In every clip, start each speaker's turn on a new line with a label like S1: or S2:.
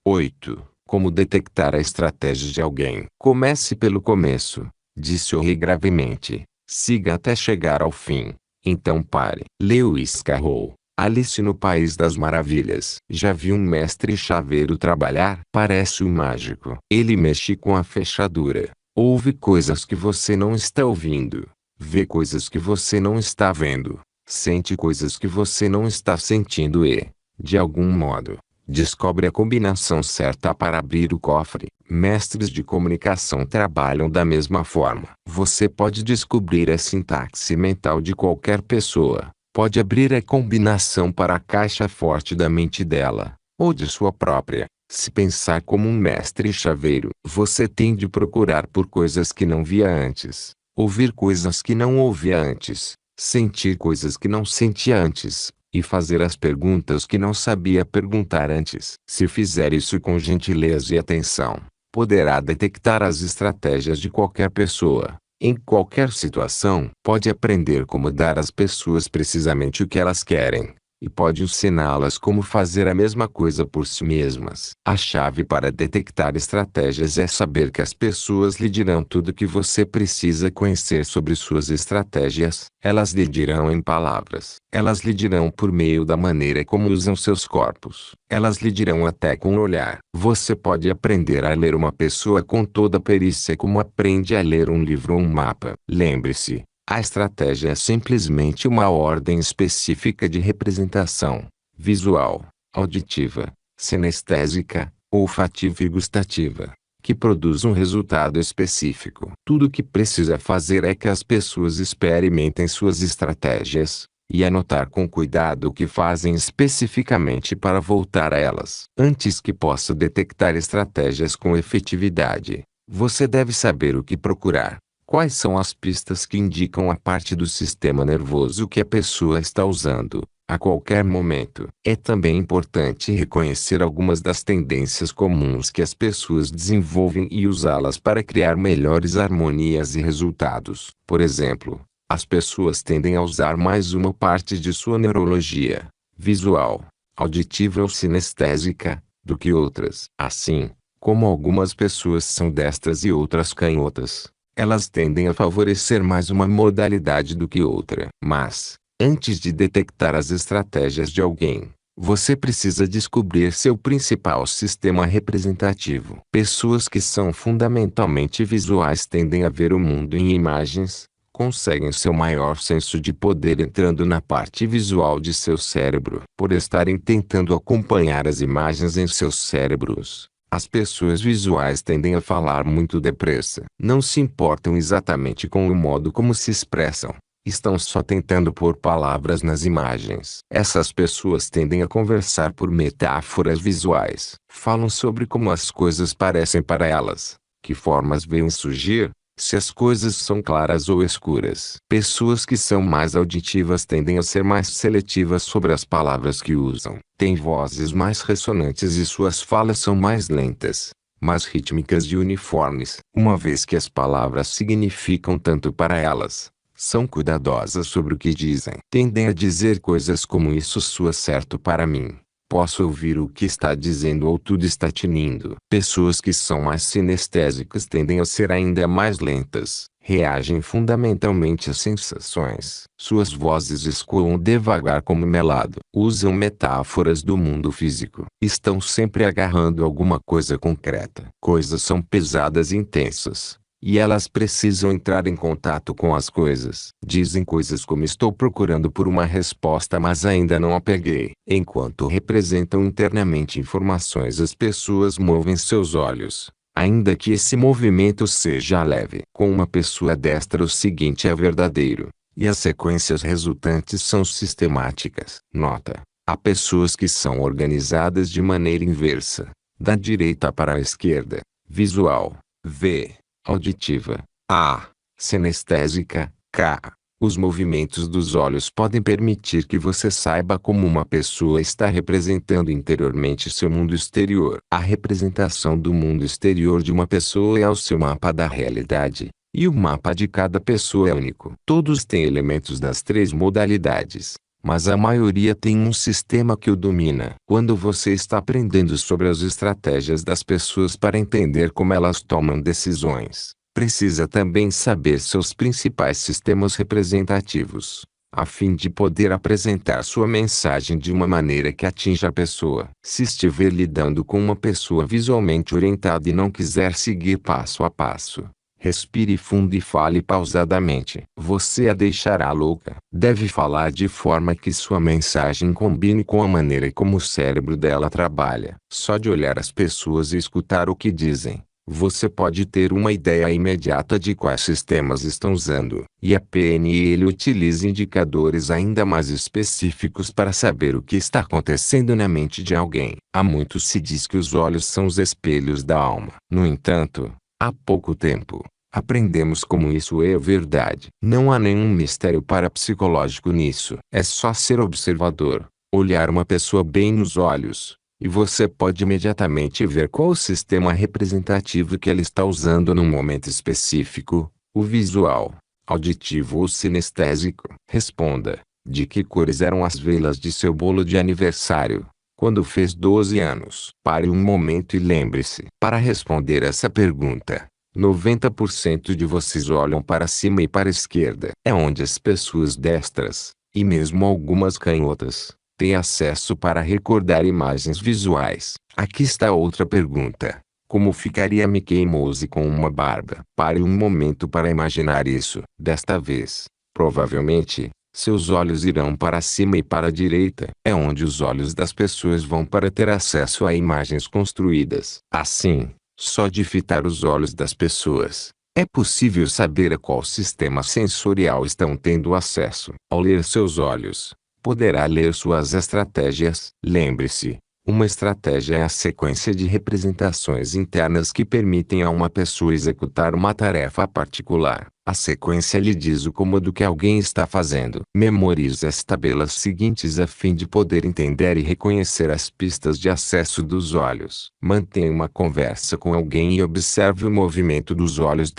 S1: 8. Como detectar a estratégia de alguém? Comece pelo começo, disse o rei gravemente. Siga até chegar ao fim. Então pare. Lewis Carroll. Alice no País das Maravilhas. Já viu um mestre chaveiro trabalhar? Parece um mágico. Ele mexe com a fechadura. Ouve coisas que você não está ouvindo. Vê coisas que você não está vendo. Sente coisas que você não está sentindo e, de algum modo, descobre a combinação certa para abrir o cofre. Mestres de comunicação trabalham da mesma forma. Você pode descobrir a sintaxe mental de qualquer pessoa. Pode abrir a combinação para a caixa forte da mente dela, ou de sua própria. Se pensar como um mestre chaveiro, você tem de procurar por coisas que não via antes, ouvir coisas que não ouvia antes, sentir coisas que não sentia antes, e fazer as perguntas que não sabia perguntar antes. Se fizer isso com gentileza e atenção, poderá detectar as estratégias de qualquer pessoa. Em qualquer situação, pode aprender como dar às pessoas precisamente o que elas querem, e pode ensiná-las como fazer a mesma coisa por si mesmas. A chave para detectar estratégias é saber que as pessoas lhe dirão tudo o que você precisa conhecer sobre suas estratégias. Elas lhe dirão em palavras. Elas lhe dirão por meio da maneira como usam seus corpos. Elas lhe dirão até com o olhar. Você pode aprender a ler uma pessoa com toda a perícia como aprende a ler um livro ou um mapa. Lembre-se, a estratégia é simplesmente uma ordem específica de representação, visual, auditiva, sinestésica, olfativa e gustativa, que produz um resultado específico. Tudo o que precisa fazer é que as pessoas experimentem suas estratégias, e anotar com cuidado o que fazem especificamente para voltar a elas. Antes que possa detectar estratégias com efetividade, você deve saber o que procurar. Quais são as pistas que indicam a parte do sistema nervoso que a pessoa está usando, a qualquer momento? É também importante reconhecer algumas das tendências comuns que as pessoas desenvolvem e usá-las para criar melhores harmonias e resultados. Por exemplo, as pessoas tendem a usar mais uma parte de sua neurologia, visual, auditiva ou sinestésica, do que outras. Assim, como algumas pessoas são destras e outras canhotas, elas tendem a favorecer mais uma modalidade do que outra. Mas, antes de detectar as estratégias de alguém, você precisa descobrir seu principal sistema representativo. Pessoas que são fundamentalmente visuais tendem a ver o mundo em imagens, conseguem seu maior senso de poder entrando na parte visual de seu cérebro. Por estarem tentando acompanhar as imagens em seus cérebros, as pessoas visuais tendem a falar muito depressa. Não se importam exatamente com o modo como se expressam. Estão só tentando pôr palavras nas imagens. Essas pessoas tendem a conversar por metáforas visuais. Falam sobre como as coisas parecem para elas, que formas veem surgir, se as coisas são claras ou escuras. Pessoas que são mais auditivas tendem a ser mais seletivas sobre as palavras que usam. Têm vozes mais ressonantes e suas falas são mais lentas, mais rítmicas e uniformes. Uma vez que as palavras significam tanto para elas, são cuidadosas sobre o que dizem. Tendem a dizer coisas como isso soa certo para mim. Posso ouvir o que está dizendo ou tudo está tinindo. Pessoas que são mais sinestésicas tendem a ser ainda mais lentas. Reagem fundamentalmente às sensações. Suas vozes escoam devagar como melado. Usam metáforas do mundo físico. Estão sempre agarrando alguma coisa concreta. Coisas são pesadas e intensas, e elas precisam entrar em contato com as coisas. Dizem coisas como estou procurando por uma resposta mas ainda não a peguei. Enquanto representam internamente informações, as pessoas movem seus olhos, ainda que esse movimento seja leve. Com uma pessoa destra o seguinte é verdadeiro, e as sequências resultantes são sistemáticas. Nota: há pessoas que são organizadas de maneira inversa, da direita para a esquerda, visual, V, auditiva, A, sinestésica, K. Os movimentos dos olhos podem permitir que você saiba como uma pessoa está representando interiormente seu mundo exterior. A representação do mundo exterior de uma pessoa é o seu mapa da realidade, e o mapa de cada pessoa é único. Todos têm elementos das três modalidades, mas a maioria tem um sistema que o domina. Quando você está aprendendo sobre as estratégias das pessoas para entender como elas tomam decisões, precisa também saber seus principais sistemas representativos, a fim de poder apresentar sua mensagem de uma maneira que atinja a pessoa. Se estiver lidando com uma pessoa visualmente orientada e não quiser seguir passo a passo, respire fundo e fale pausadamente. Você a deixará louca. Deve falar de forma que sua mensagem combine com a maneira como o cérebro dela trabalha. Só de olhar as pessoas e escutar o que dizem, você pode ter uma ideia imediata de quais sistemas estão usando. E a PNL utiliza indicadores ainda mais específicos para saber o que está acontecendo na mente de alguém. Há muito se diz que os olhos são os espelhos da alma. No entanto, há pouco tempo, aprendemos como isso é verdade. Não há nenhum mistério parapsicológico nisso. É só ser observador, olhar uma pessoa bem nos olhos, e você pode imediatamente ver qual o sistema representativo que ela está usando num momento específico, o visual, auditivo ou sinestésico. Responda: de que cores eram as velas de seu bolo de aniversário, quando fez 12 anos? Pare um momento e lembre-se. Para responder essa pergunta, 90% de vocês olham para cima e para a esquerda. É onde as pessoas destras, e mesmo algumas canhotas, têm acesso para recordar imagens visuais. Aqui está outra pergunta: como ficaria Mickey Mouse com uma barba? Pare um momento para imaginar isso. Desta vez, provavelmente, seus olhos irão para cima e para a direita. É onde os olhos das pessoas vão para ter acesso a imagens construídas. Assim, só de fitar os olhos das pessoas, é possível saber a qual sistema sensorial estão tendo acesso. Ao ler seus olhos, poderá ler suas estratégias. Lembre-se, uma estratégia é a sequência de representações internas que permitem a uma pessoa executar uma tarefa particular. A sequência lhe diz o comando que alguém está fazendo. Memorize as tabelas seguintes a fim de poder entender e reconhecer as pistas de acesso dos olhos. Mantenha uma conversa com alguém e observe o movimento dos olhos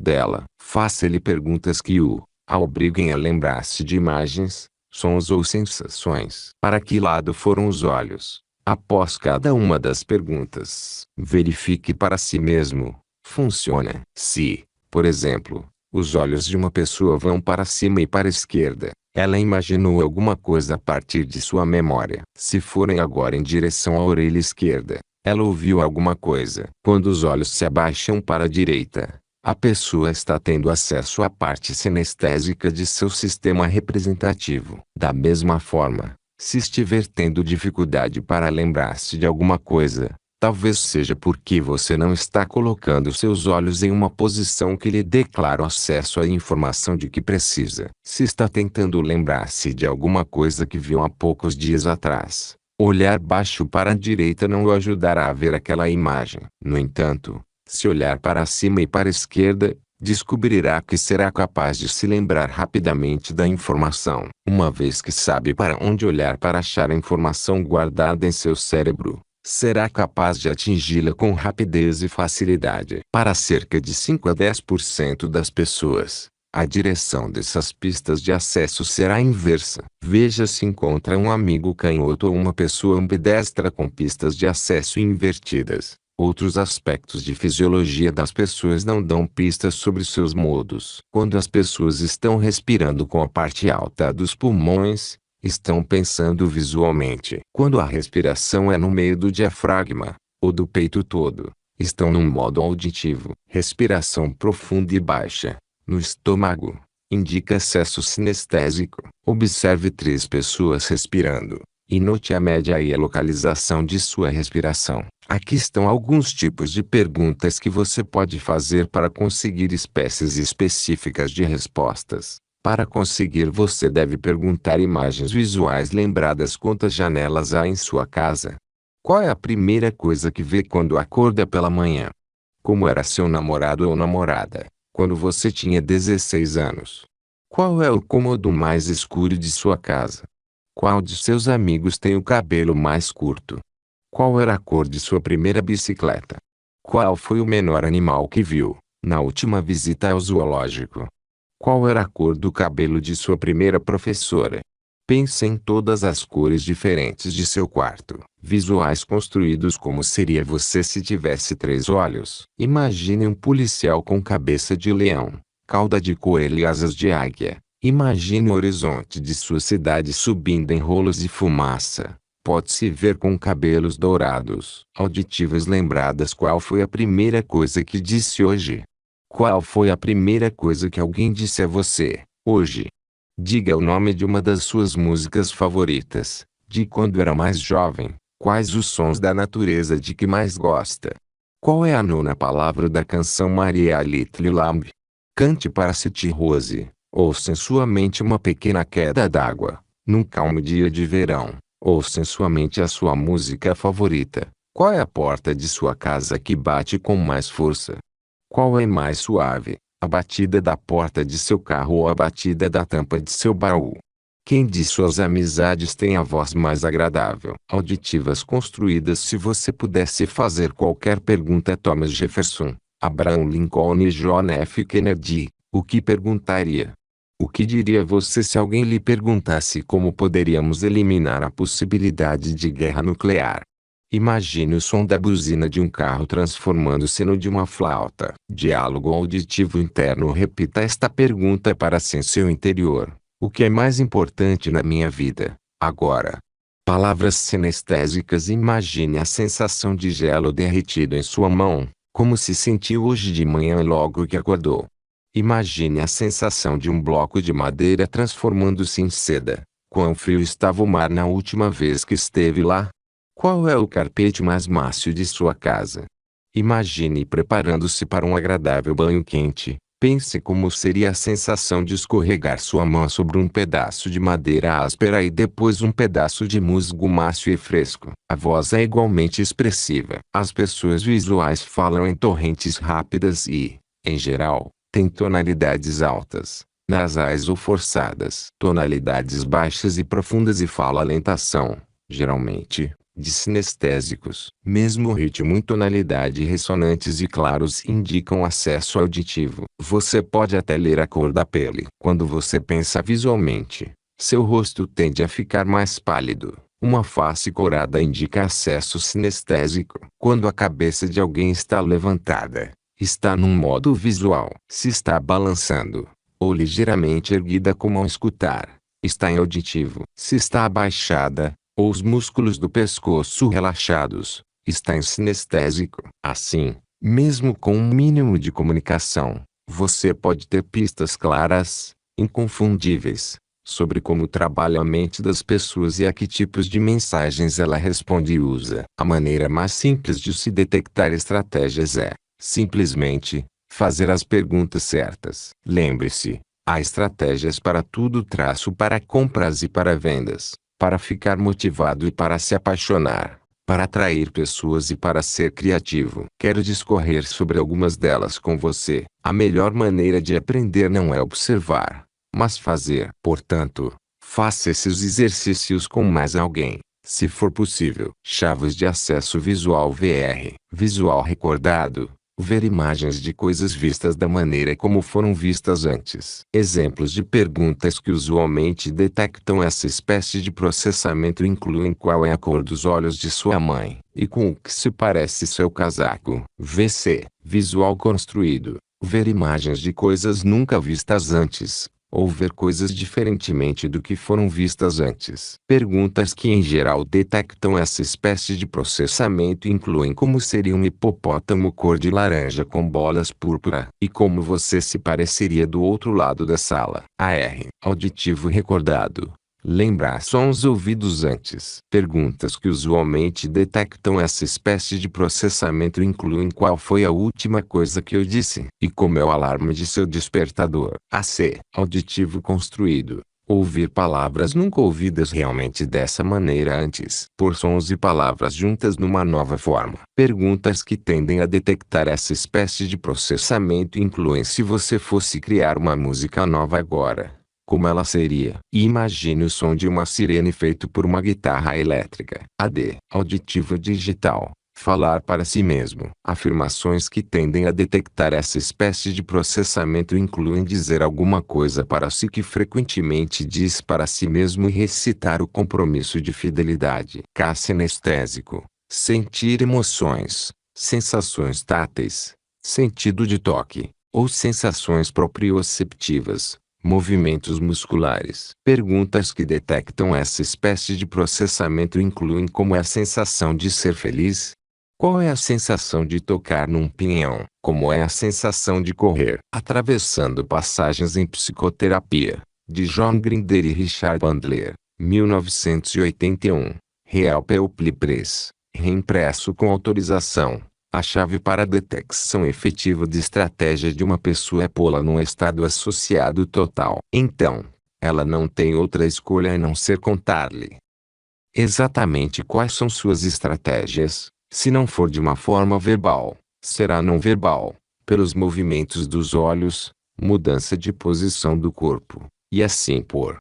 S1: dela. Faça-lhe perguntas que a obriguem a lembrar-se de imagens, sons ou sensações. Para que lado foram os olhos? Após cada uma das perguntas, verifique para si mesmo: funciona? Se, por exemplo, os olhos de uma pessoa vão para cima e para a esquerda, ela imaginou alguma coisa a partir de sua memória. Se forem agora em direção à orelha esquerda, ela ouviu alguma coisa. Quando os olhos se abaixam para a direita, a pessoa está tendo acesso à parte sinestésica de seu sistema representativo. Da mesma forma, se estiver tendo dificuldade para lembrar-se de alguma coisa, talvez seja porque você não está colocando seus olhos em uma posição que lhe dê claro acesso à informação de que precisa. Se está tentando lembrar-se de alguma coisa que viu há poucos dias atrás, olhar baixo para a direita não o ajudará a ver aquela imagem. No entanto, se olhar para cima e para a esquerda, descobrirá que será capaz de se lembrar rapidamente da informação. Uma vez que sabe para onde olhar para achar a informação guardada em seu cérebro, será capaz de atingi-la com rapidez e facilidade. Para cerca de 5 a 10% das pessoas, a direção dessas pistas de acesso será inversa. Veja se encontra um amigo canhoto ou uma pessoa ambidestra com pistas de acesso invertidas. Outros aspectos de fisiologia das pessoas não dão pistas sobre seus modos. Quando as pessoas estão respirando com a parte alta dos pulmões, estão pensando visualmente. Quando a respiração é no meio do diafragma, ou do peito todo, estão num modo auditivo. Respiração profunda e baixa, no estômago, indica excesso sinestésico. Observe 3 pessoas respirando, e note a média e a localização de sua respiração. Aqui estão alguns tipos de perguntas que você pode fazer para conseguir espécies específicas de respostas. Para conseguir, você deve perguntar imagens visuais lembradas: quantas janelas há em sua casa? Qual é a primeira coisa que vê quando acorda pela manhã? Como era seu namorado ou namorada quando você tinha 16 anos? Qual é o cômodo mais escuro de sua casa? Qual de seus amigos tem o cabelo mais curto? Qual era a cor de sua primeira bicicleta? Qual foi o menor animal que viu na última visita ao zoológico? Qual era a cor do cabelo de sua primeira professora? Pense em todas as cores diferentes de seu quarto. Visuais construídos como seria você se tivesse 3 olhos. Imagine um policial com cabeça de leão, cauda de coelho e asas de águia. Imagine o horizonte de sua cidade subindo em rolos de fumaça. Pode-se ver com cabelos dourados. Auditivas lembradas. Qual foi a primeira coisa que disse hoje? Qual foi a primeira coisa que alguém disse a você, hoje? Diga o nome de uma das suas músicas favoritas, de quando era mais jovem. Quais os sons da natureza de que mais gosta? Qual é a nona palavra da canção Maria a Little Lamb? Cante para City Rose. Ouça em sua mente uma pequena queda d'água, num calmo dia de verão. Ouça em sua mente a sua música favorita. Qual é a porta de sua casa que bate com mais força? Qual é mais suave, a batida da porta de seu carro ou a batida da tampa de seu baú? Quem de suas amizades tem a voz mais agradável? Auditivas construídas. Se você pudesse fazer qualquer pergunta a Thomas Jefferson, Abraham Lincoln e John F. Kennedy, o que perguntaria? O que diria você se alguém lhe perguntasse como poderíamos eliminar a possibilidade de guerra nuclear? Imagine o som da buzina de um carro transformando-se no de uma flauta. Diálogo auditivo interno. Repita esta pergunta para si em seu interior. O que é mais importante na minha vida, agora? Palavras sinestésicas. Imagine a sensação de gelo derretido em sua mão, como se sentiu hoje de manhã logo que acordou. Imagine a sensação de um bloco de madeira transformando-se em seda. Quão frio estava o mar na última vez que esteve lá? Qual é o carpete mais macio de sua casa? Imagine preparando-se para um agradável banho quente. Pense como seria a sensação de escorregar sua mão sobre um pedaço de madeira áspera e depois um pedaço de musgo macio e fresco. A voz é igualmente expressiva. As pessoas visuais falam em torrentes rápidas e, em geral, têm tonalidades altas, nasais ou forçadas. Tonalidades baixas e profundas e fala lentação, geralmente, de sinestésicos. Mesmo ritmo e tonalidade ressonantes e claros indicam acesso auditivo. Você pode até ler a cor da pele. Quando você pensa visualmente, seu rosto tende a ficar mais pálido. Uma face corada indica acesso sinestésico. Quando a cabeça de alguém está levantada, está num modo visual. Se está balançando, ou ligeiramente erguida como ao escutar, está em auditivo. Se está abaixada, ou os músculos do pescoço relaxados, está em sinestésico. Assim, mesmo com um mínimo de comunicação, você pode ter pistas claras, inconfundíveis, sobre como trabalha a mente das pessoas e a que tipos de mensagens ela responde e usa. A maneira mais simples de se detectar estratégias é, simplesmente, fazer as perguntas certas. Lembre-se, há estratégias para tudo. Para compras e para vendas, para ficar motivado e para se apaixonar, para atrair pessoas e para ser criativo. Quero discorrer sobre algumas delas com você. A melhor maneira de aprender não é observar, mas fazer. Portanto, faça esses exercícios com mais alguém, se for possível. Chaves de acesso visual. VR. Visual recordado. Ver imagens de coisas vistas da maneira como foram vistas antes. Exemplos de perguntas que usualmente detectam essa espécie de processamento incluem: qual é a cor dos olhos de sua mãe? E com o que se parece seu casaco? VC. Visual construído. Ver imagens de coisas nunca vistas antes, ou ver coisas diferentemente do que foram vistas antes. Perguntas que em geral detectam essa espécie de processamento incluem: como seria um hipopótamo cor de laranja com bolas púrpura? E como você se pareceria do outro lado da sala? AR. Auditivo recordado. Lembrar sons ouvidos antes. Perguntas que usualmente detectam essa espécie de processamento incluem: qual foi a última coisa que eu disse? E como é o alarme de seu despertador? AC. Auditivo construído. Ouvir palavras nunca ouvidas realmente dessa maneira antes. Por sons e palavras juntas numa nova forma. Perguntas que tendem a detectar essa espécie de processamento incluem: se você fosse criar uma música nova agora, como ela seria? E imagine o som de uma sirene feito por uma guitarra elétrica. AD. Auditivo digital. Falar para si mesmo. Afirmações que tendem a detectar essa espécie de processamento incluem dizer alguma coisa para si que frequentemente diz para si mesmo e recitar o compromisso de fidelidade. Sinestésico. Sentir emoções, sensações táteis, sentido de toque, ou sensações proprioceptivas, movimentos musculares. Perguntas que detectam essa espécie de processamento incluem: como é a sensação de ser feliz? Qual é a sensação de tocar num pinhão? Como é a sensação de correr? Atravessando passagens em Psicoterapia, de John Grinder e Richard Bandler, 1981. Real People Press, reimpresso com autorização. A chave para a detecção efetiva de estratégia de uma pessoa é pô-la num estado associado total. Então, ela não tem outra escolha a não ser contar-lhe exatamente quais são suas estratégias. Se não for de uma forma verbal, será não verbal, pelos movimentos dos olhos, mudança de posição do corpo, e assim por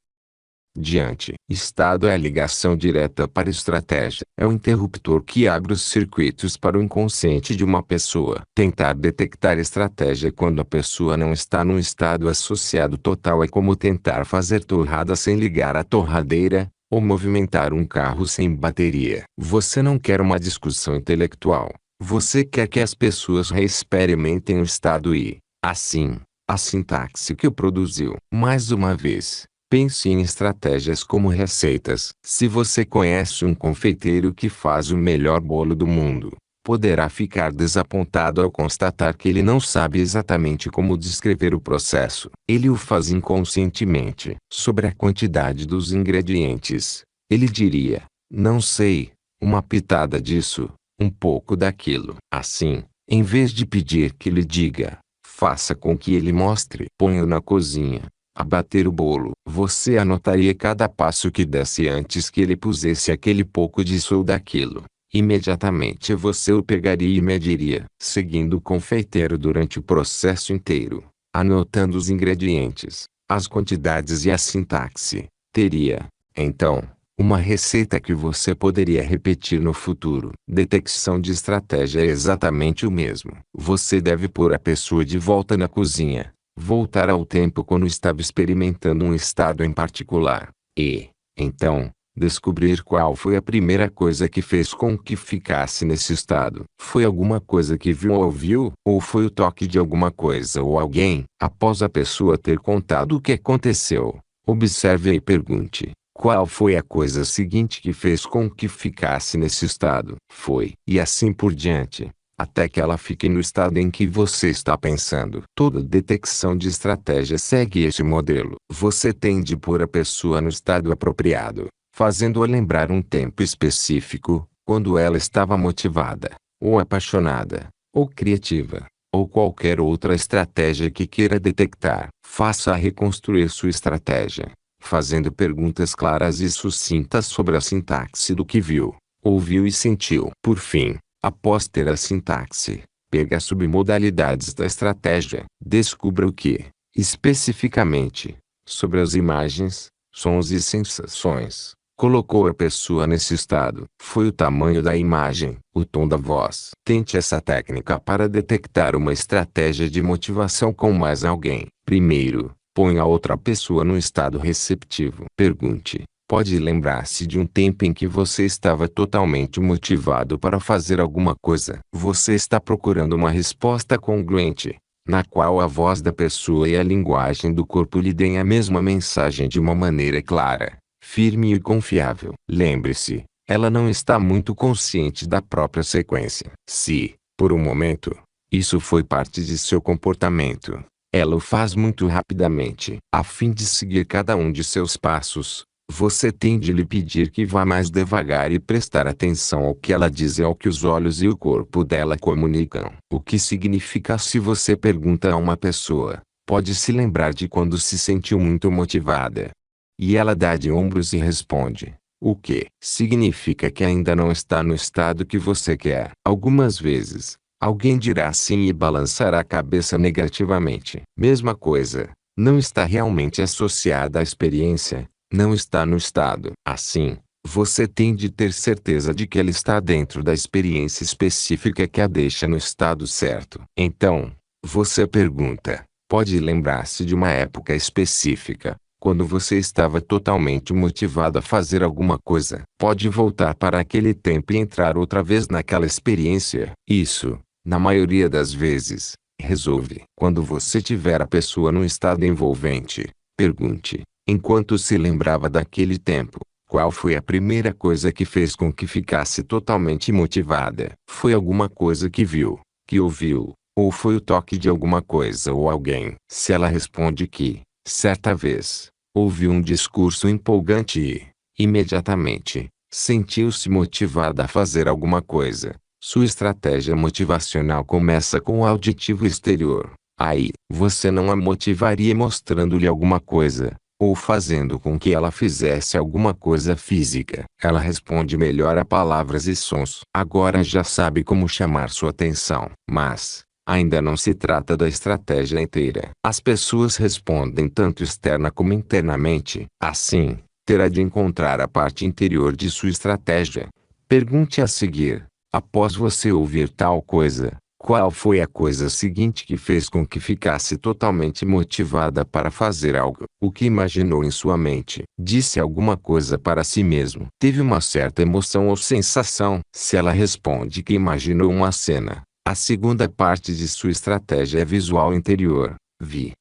S1: diante. Estado é a ligação direta para estratégia. É o interruptor que abre os circuitos para o inconsciente de uma pessoa. Tentar detectar estratégia quando a pessoa não está num estado associado total é como tentar fazer torrada sem ligar a torradeira, ou movimentar um carro sem bateria. Você não quer uma discussão intelectual. Você quer que as pessoas reexperimentem o estado e, assim, a sintaxe que o produziu. Mais uma vez, pense em estratégias como receitas. Se você conhece um confeiteiro que faz o melhor bolo do mundo, poderá ficar desapontado ao constatar que ele não sabe exatamente como descrever o processo. Ele o faz inconscientemente. Sobre a quantidade dos ingredientes, ele diria: não sei, uma pitada disso, um pouco daquilo. Assim, em vez de pedir que lhe diga, faça com que ele mostre. Ponha-o na cozinha a bater o bolo. Você anotaria cada passo que desse antes que ele pusesse aquele pouco disso ou daquilo. Imediatamente você o pegaria e mediria, seguindo o confeiteiro durante o processo inteiro, anotando os ingredientes, as quantidades e a sintaxe. Teria, então, uma receita que você poderia repetir no futuro. Detecção de estratégia é exatamente o mesmo. Você deve pôr a pessoa de volta na cozinha, voltar ao tempo quando estava experimentando um estado em particular, e, então, descobrir qual foi a primeira coisa que fez com que ficasse nesse estado. Foi alguma coisa que viu ou ouviu? Ou foi o toque de alguma coisa ou alguém? Após a pessoa ter contado o que aconteceu, observe e pergunte: qual foi a coisa seguinte que fez com que ficasse nesse estado? Foi. E assim por diante, até que ela fique no estado em que você está pensando. Toda detecção de estratégia segue esse modelo. Você tem de pôr a pessoa no estado apropriado, fazendo-a lembrar um tempo específico, quando ela estava motivada, ou apaixonada, ou criativa, ou qualquer outra estratégia que queira detectar. Faça-a reconstruir sua estratégia, fazendo perguntas claras e sucintas sobre a sintaxe do que viu, ouviu e sentiu. Por fim, após ter a sintaxe, pegue as submodalidades da estratégia. Descubra o que, especificamente, sobre as imagens, sons e sensações, colocou a pessoa nesse estado. Foi o tamanho da imagem, o tom da voz. Tente essa técnica para detectar uma estratégia de motivação com mais alguém. Primeiro, ponha a outra pessoa no estado receptivo. Pergunte: pode lembrar-se de um tempo em que você estava totalmente motivado para fazer alguma coisa? Você está procurando uma resposta congruente, na qual a voz da pessoa e a linguagem do corpo lhe deem a mesma mensagem de uma maneira clara, firme e confiável. Lembre-se, ela não está muito consciente da própria sequência. Se, por um momento, isso foi parte de seu comportamento, ela o faz muito rapidamente. A fim de seguir cada um de seus passos, você tem de lhe pedir que vá mais devagar e prestar atenção ao que ela diz e ao que os olhos e o corpo dela comunicam. O que significa: se você pergunta a uma pessoa, pode se lembrar de quando se sentiu muito motivada, e ela dá de ombros e responde, o que significa que ainda não está no estado que você quer. Algumas vezes, alguém dirá sim e balançará a cabeça negativamente. Mesma coisa, não está realmente associada à experiência, não está no estado. Assim, você tem de ter certeza de que ela está dentro da experiência específica que a deixa no estado certo. Então, você pergunta, pode lembrar-se de uma época específica, quando você estava totalmente motivado a fazer alguma coisa. Pode voltar para aquele tempo e entrar outra vez naquela experiência. Isso, na maioria das vezes, resolve. Quando você tiver a pessoa num estado envolvente, pergunte, enquanto se lembrava daquele tempo, qual foi a primeira coisa que fez com que ficasse totalmente motivada? Foi alguma coisa que viu, que ouviu, ou foi o toque de alguma coisa ou alguém? Se ela responde que, certa vez, ouviu um discurso empolgante e, imediatamente, sentiu-se motivada a fazer alguma coisa, sua estratégia motivacional começa com o auditivo exterior. Aí, você não a motivaria mostrando-lhe alguma coisa, ou fazendo com que ela fizesse alguma coisa física. Ela responde melhor a palavras e sons. Agora já sabe como chamar sua atenção. Mas, ainda não se trata da estratégia inteira. As pessoas respondem tanto externa como internamente. Assim, terá de encontrar a parte interior de sua estratégia. Pergunte a seguir, após você ouvir tal coisa, qual foi a coisa seguinte que fez com que ficasse totalmente motivada para fazer algo? O que imaginou em sua mente? Disse alguma coisa para si mesmo? Teve uma certa emoção ou sensação? Se ela responde que imaginou uma cena, a segunda parte de sua estratégia é visual interior.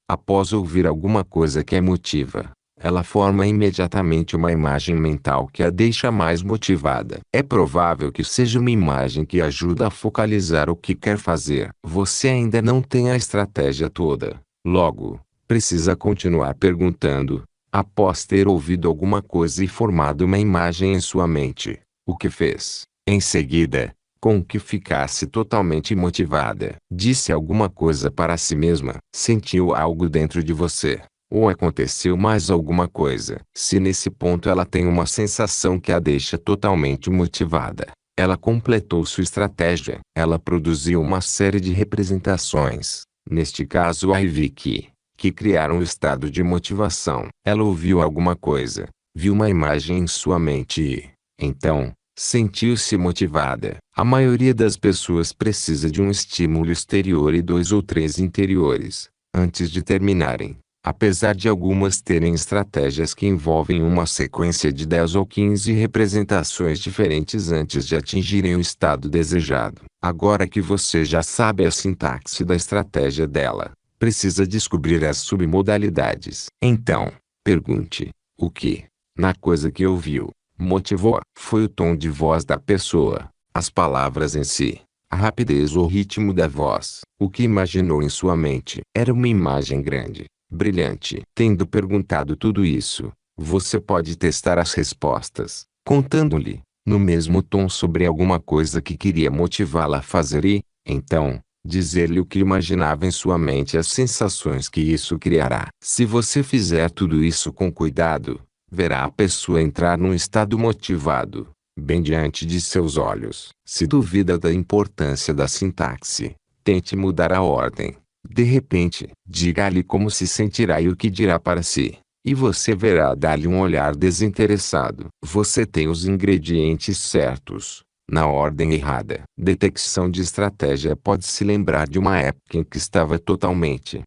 S1: Após ouvir alguma coisa que a motiva, ela forma imediatamente uma imagem mental que a deixa mais motivada. É provável que seja uma imagem que ajuda a focalizar o que quer fazer. Você ainda não tem a estratégia toda. Logo, precisa continuar perguntando, após ter ouvido alguma coisa e formado uma imagem em sua mente, o que fez. Em seguida, com que ficasse totalmente motivada. Disse alguma coisa para si mesma. Sentiu algo dentro de você. Ou aconteceu mais alguma coisa. Se nesse ponto ela tem uma sensação que a deixa totalmente motivada, ela completou sua estratégia. Ela produziu uma série de representações, neste caso a e que criaram o estado de motivação. Ela ouviu alguma coisa, viu uma imagem em sua mente e, então, sentiu-se motivada. A maioria das pessoas precisa de um estímulo exterior e 2 ou 3 interiores, antes de terminarem. Apesar de algumas terem estratégias que envolvem uma sequência de 10 ou 15 representações diferentes antes de atingirem o estado desejado. Agora que você já sabe a sintaxe da estratégia dela, precisa descobrir as submodalidades. Então, pergunte, o que, na coisa que ouviu, motivou? Foi o tom de voz da pessoa, as palavras em si, a rapidez ou ritmo da voz? O que imaginou em sua mente? Era uma imagem grande, brilhante. Tendo perguntado tudo isso, você pode testar as respostas, contando-lhe, no mesmo tom sobre alguma coisa que queria motivá-la a fazer e, então, dizer-lhe o que imaginava em sua mente e as sensações que isso criará. Se você fizer tudo isso com cuidado, verá a pessoa entrar num estado motivado, bem diante de seus olhos. Se duvida da importância da sintaxe, tente mudar a ordem. De repente, diga-lhe como se sentirá e o que dirá para si, e você verá dar-lhe um olhar desinteressado. Você tem os ingredientes certos, na ordem errada. Detecção de estratégia. Pode se lembrar de uma época em que estava totalmente,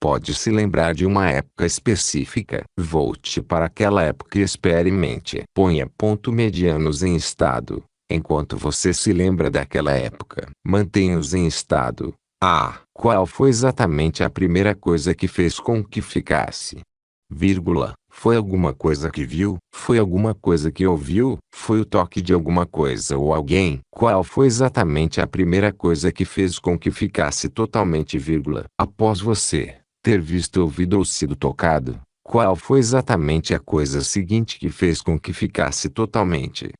S1: pode se lembrar de uma época específica. Volte para aquela época e experimente. Ponha ponto medianos em estado, enquanto você se lembra daquela época. Mantenha-os em estado. Qual foi exatamente a primeira coisa que fez com que ficasse? Foi alguma coisa que viu? Foi alguma coisa que ouviu? Foi o toque de alguma coisa ou alguém? Qual foi exatamente a primeira coisa que fez com que ficasse totalmente, após você ter visto, ouvido ou sido tocado? Qual foi exatamente a coisa seguinte que fez com que ficasse totalmente,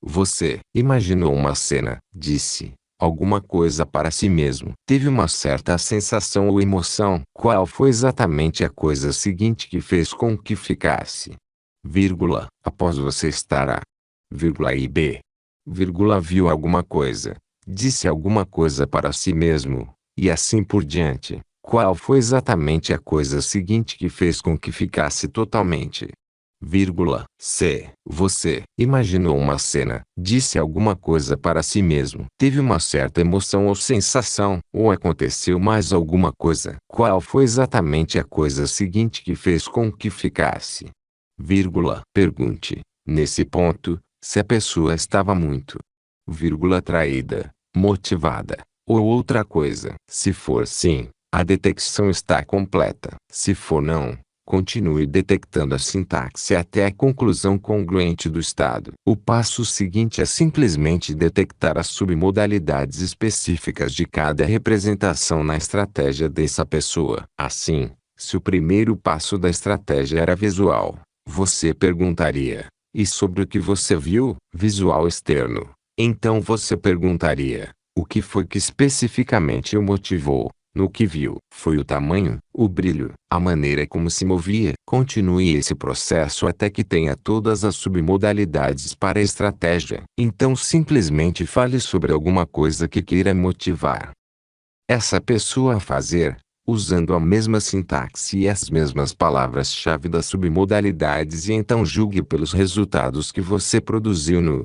S1: você imaginou uma cena, disse alguma coisa para si mesmo. Teve uma certa sensação ou emoção. Qual foi exatamente a coisa seguinte que fez com que ficasse, após você estar viu alguma coisa, disse alguma coisa para si mesmo, e assim por diante. Qual foi exatamente a coisa seguinte que fez com que ficasse totalmente, C. Você imaginou uma cena, disse alguma coisa para si mesmo, teve uma certa emoção ou sensação, ou aconteceu mais alguma coisa. Qual foi exatamente a coisa seguinte que fez com que ficasse? Pergunte, nesse ponto, se a pessoa estava muito, atraída, motivada, ou outra coisa. Se for sim, a detecção está completa. Se for não, continue detectando a sintaxe até a conclusão congruente do estado. O passo seguinte é simplesmente detectar as submodalidades específicas de cada representação na estratégia dessa pessoa. Assim, se o primeiro passo da estratégia era visual, você perguntaria: e sobre o que você viu? Visual externo. Então você perguntaria: o que foi que especificamente o motivou? No que viu, foi o tamanho, o brilho, a maneira como se movia. Continue esse processo até que tenha todas as submodalidades para a estratégia. Então simplesmente fale sobre alguma coisa que queira motivar essa pessoa a fazer, usando a mesma sintaxe e as mesmas palavras-chave das submodalidades, e então julgue pelos resultados que você produziu no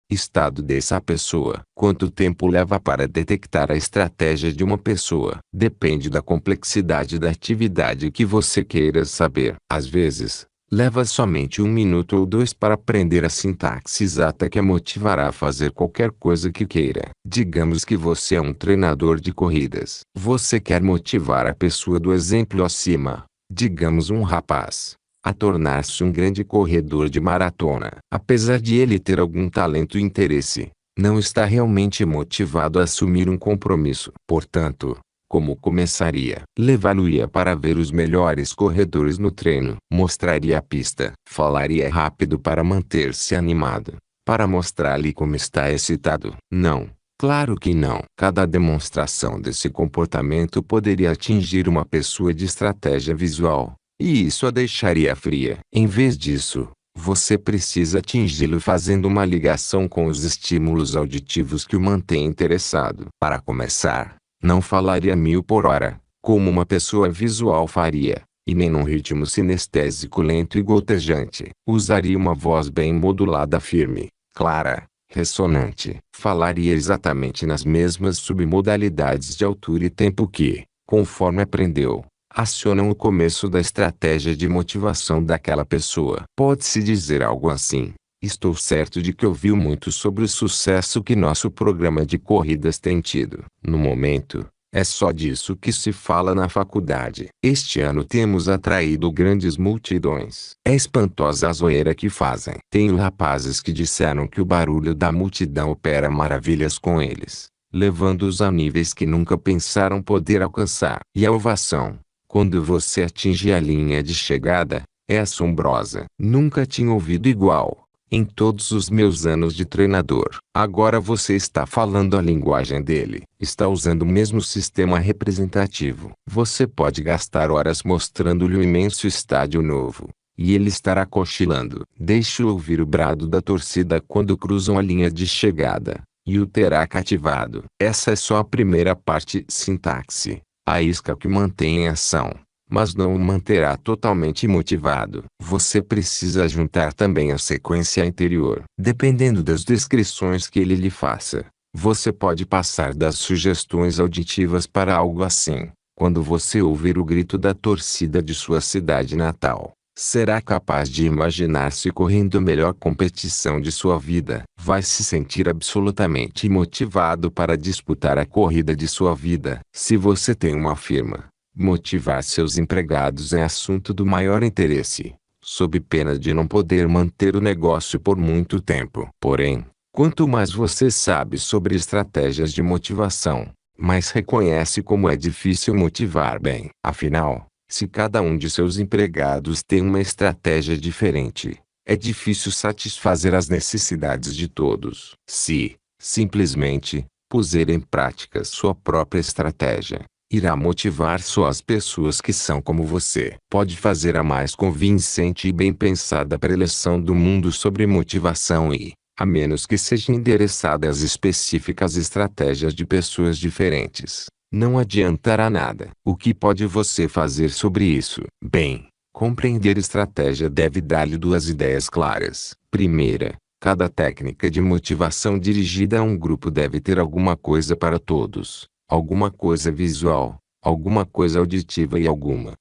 S1: estado dessa pessoa. Quanto tempo leva para detectar a estratégia de uma pessoa? Depende da complexidade da atividade que você queira saber. Às vezes, leva somente 1 minuto ou 2 para aprender a sintaxe exata que a motivará a fazer qualquer coisa que queira. Digamos que você é um treinador de corridas. Você quer motivar a pessoa do exemplo acima, digamos um rapaz, a tornar-se um grande corredor de maratona. Apesar de ele ter algum talento e interesse, não está realmente motivado a assumir um compromisso. Portanto, como começaria? Levá-lo-ia para ver os melhores corredores no treino. Mostraria a pista. Falaria rápido para manter-se animado. Para mostrar-lhe como está excitado. Não. Claro que não. Cada demonstração desse comportamento poderia atingir uma pessoa de estratégia visual, e isso a deixaria fria. Em vez disso, você precisa atingi-lo fazendo uma ligação com os estímulos auditivos que o mantêm interessado. Para começar, não falaria 1000 por hora, como uma pessoa visual faria, e nem num ritmo sinestésico lento e gotejante. Usaria uma voz bem modulada, firme, clara, ressonante. Falaria exatamente nas mesmas submodalidades de altura e tempo que, conforme aprendeu, acionam o começo da estratégia de motivação daquela pessoa. Pode-se dizer algo assim: estou certo de que ouviu muito sobre o sucesso que nosso programa de corridas tem tido. No momento, é só disso que se fala na faculdade. Este ano temos atraído grandes multidões. É espantosa a zoeira que fazem. Tenho rapazes que disseram que o barulho da multidão opera maravilhas com eles, levando-os a níveis que nunca pensaram poder alcançar. E a ovação, quando você atinge a linha de chegada, é assombrosa. Nunca tinha ouvido igual, em todos os meus anos de treinador. Agora você está falando a linguagem dele. Está usando o mesmo sistema representativo. Você pode gastar horas mostrando-lhe o imenso estádio novo, e ele estará cochilando. Deixe-o ouvir o brado da torcida quando cruzam a linha de chegada, e o terá cativado. Essa é só a primeira parte. Sintaxe, a isca que mantém em ação, mas não o manterá totalmente motivado. Você precisa juntar também a sequência anterior. Dependendo das descrições que ele lhe faça, você pode passar das sugestões auditivas para algo assim: quando você ouvir o grito da torcida de sua cidade natal, será capaz de imaginar-se correndo a melhor competição de sua vida. Vai se sentir absolutamente motivado para disputar a corrida de sua vida. Se você tem uma firma, motivar seus empregados é assunto do maior interesse, sob pena de não poder manter o negócio por muito tempo. Porém, quanto mais você sabe sobre estratégias de motivação, mais reconhece como é difícil motivar bem. Afinal, se cada um de seus empregados tem uma estratégia diferente, é difícil satisfazer as necessidades de todos. Se, simplesmente, puser em prática sua própria estratégia, irá motivar só as pessoas que são como você. Pode fazer a mais convincente e bem pensada preleção do mundo sobre motivação e, a menos que seja endereçada às específicas estratégias de pessoas diferentes, não adiantará nada. O que pode você fazer sobre isso? Bem, Compreender estratégia deve dar-lhe duas ideias claras. Primeira, cada técnica de motivação dirigida a um grupo deve ter alguma coisa para todos, alguma coisa visual, alguma coisa auditiva e alguma